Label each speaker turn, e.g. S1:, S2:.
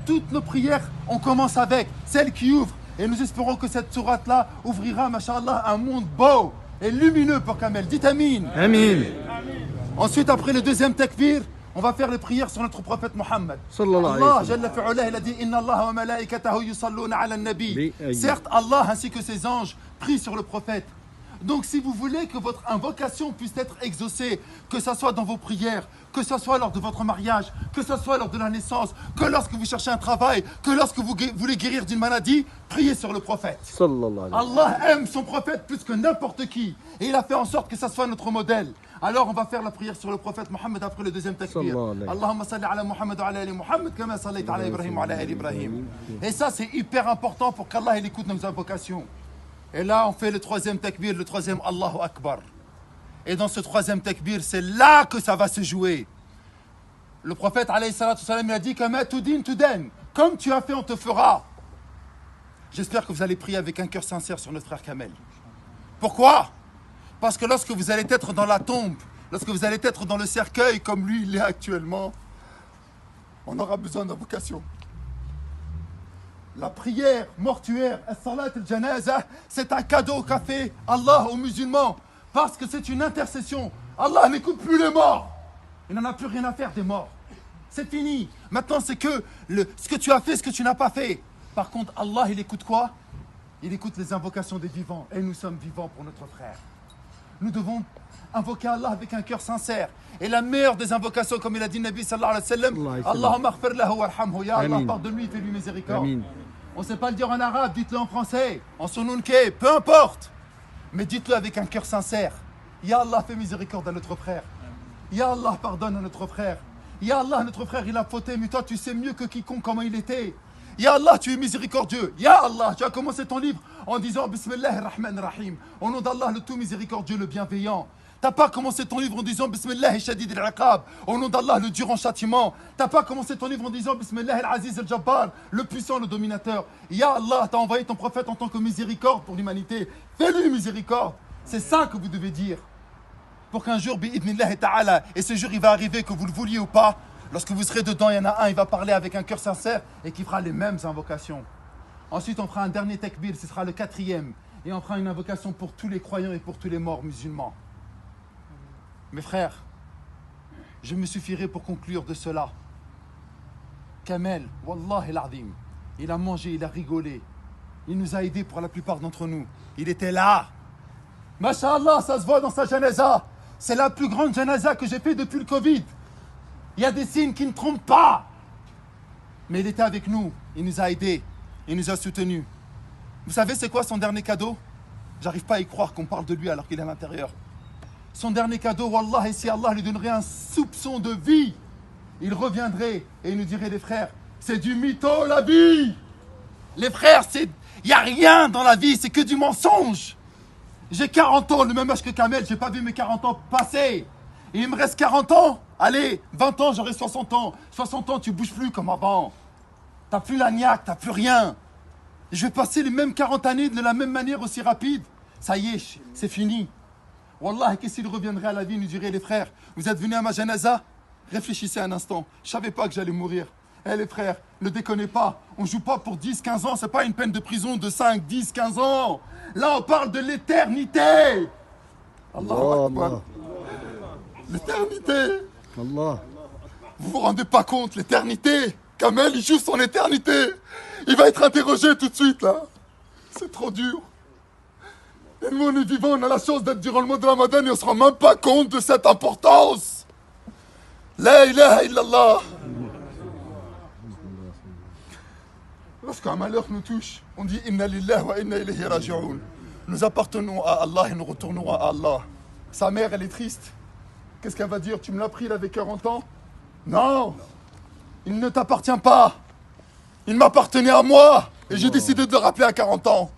S1: toutes nos prières, on commence avec celle qui ouvre. Et nous espérons que cette sourate-là ouvrira, masha'Allah, un monde beau et lumineux pour Kamel. Dites Amin.
S2: Amin.
S1: Ensuite, après le deuxième takbir, on va faire les prières sur notre prophète Mohammed. Allah, Jalla fi'ulah, il a dit Inna Allah wa malaikatahu yusalluna ala nabi. Certes, Allah ainsi que ses anges prient sur le prophète. Donc si vous voulez que votre invocation puisse être exaucée, que ce soit dans vos prières, que ce soit lors de votre mariage, que ce soit lors de la naissance, que lorsque vous cherchez un travail, que lorsque vous voulez guérir d'une maladie, priez sur le prophète. Allah aime son prophète plus que n'importe qui. Et il a fait en sorte que ça soit notre modèle. Alors on va faire la prière sur le prophète Mohammed après le deuxième takbir. Allahumma salli ala Muhammad wa ala ali Muhammad kama sallaita ala Ibrahim wa ala ali Ibrahim. Et ça c'est hyper important pour qu'Allah écoute nos invocations. Et là, on fait le troisième takbir, le troisième Allahu Akbar. Et dans ce troisième takbir, c'est là que ça va se jouer. Le prophète, alayhi salatu salam, il a dit comme tu as fait, on te fera. J'espère que vous allez prier avec un cœur sincère sur notre frère Kamel. Pourquoi? Parce que lorsque vous allez être dans la tombe, lorsque vous allez être dans le cercueil, comme lui, il est actuellement, on aura besoin d'invocation. La prière mortuaire, as-salat al-janaza, c'est un cadeau qu'a fait Allah aux musulmans. Parce que c'est une intercession. Allah n'écoute plus les morts. Il n'en a plus rien à faire des morts. C'est fini. Maintenant, c'est que ce que tu as fait, ce que tu n'as pas fait. Par contre, Allah, il écoute quoi? Il écoute les invocations des vivants. Et nous sommes vivants pour notre frère. Nous devons invoquer Allah avec un cœur sincère. Et la meilleure des invocations, comme il a dit Nabi sallallahu alayhi wa sallam, Allahumma aghfir lahu warhamhu. Ya Allah, pardonne-lui, fais-lui miséricorde. Amin. On ne sait pas le dire en arabe, dites-le en français, en sonunke, peu importe. Mais dites-le avec un cœur sincère. Ya Allah, fais miséricorde à notre frère. Ya Allah, pardonne à notre frère. Ya Allah, notre frère, il a fauté, mais toi, tu sais mieux que quiconque comment il était. Ya Allah, tu es miséricordieux. Ya Allah, tu as commencé ton livre en disant Bismillahir-Rahmanir-Rahim. Au nom d'Allah, le tout miséricordieux, le bienveillant. T'as pas commencé ton livre en disant Bismillah shadid al-iqab, au nom d'Allah, le dur en châtiment. T'as pas commencé ton livre en disant Bismillah al-Aziz al-Jabbar, le puissant, le dominateur. Ya Allah, t'as envoyé ton prophète en tant que miséricorde pour l'humanité. Fais-lui miséricorde. C'est ça que vous devez dire. Pour qu'un jour, bi'idnillahi ta'ala, et ce jour il va arriver, que vous le vouliez ou pas, lorsque vous serez dedans, il y en a un, il va parler avec un cœur sincère et qui fera les mêmes invocations. Ensuite, on fera un dernier takbir, ce sera le quatrième. Et on fera une invocation pour tous les croyants et pour tous les morts musulmans. Mes frères, je me suffirai pour conclure de cela. Kamel, Wallah el-Azim, il a mangé, il a rigolé. Il nous a aidés pour la plupart d'entre nous. Il était là. Masha'Allah, ça se voit dans sa janaza. C'est la plus grande janaza que j'ai fait depuis le Covid. Il y a des signes qui ne trompent pas. Mais il était avec nous. Il nous a aidés. Il nous a soutenus. Vous savez c'est quoi son dernier cadeau? J'arrive pas à y croire qu'on parle de lui alors qu'il est à l'intérieur. Son dernier cadeau, Wallah, et si Allah lui donnerait un soupçon de vie, il reviendrait et il nous dirait, les frères, c'est du mytho la vie. Les frères, il n'y a rien dans la vie, c'est que du mensonge. J'ai 40 ans, le même âge que Kamel, j'ai pas vu mes 40 ans passer. Et il me reste 40 ans, allez, 20 ans, j'aurai 60 ans. 60 ans, tu bouges plus comme avant. T'as plus la niaque, t'as plus rien. Et je vais passer les mêmes 40 années de la même manière aussi rapide. Ça y est, c'est fini. Wallah, qu'est-ce qu'il reviendrait à la vie, nous dirait les frères, vous êtes venus à ma janaza? Réfléchissez un instant, je savais pas que j'allais mourir. Eh les frères, ne déconnez pas, on joue pas pour 10, 15 ans, c'est pas une peine de prison de 5, 10, 15 ans. Là, on parle de l'éternité. Allah Akbar. L'éternité. Allah. Vous vous rendez pas compte, l'éternité. Kamel, il joue son éternité. Il va être interrogé tout de suite, là. C'est trop dur. Et nous, on est vivants, on a la chance d'être durant le mois de Ramadan et on se rend même pas compte de cette importance. La ilaha illallah. Lorsqu'un malheur nous touche, on dit Inna lillahi wa inna ilayhi raji'un. Nous appartenons à Allah et nous retournerons à Allah. Sa mère, elle est triste. Qu'est-ce qu'elle va dire? Tu me l'as pris, il avait 40 ans? Non. Il ne t'appartient pas. Il m'appartenait à moi. Et j'ai décidé de le rappeler à 40 ans.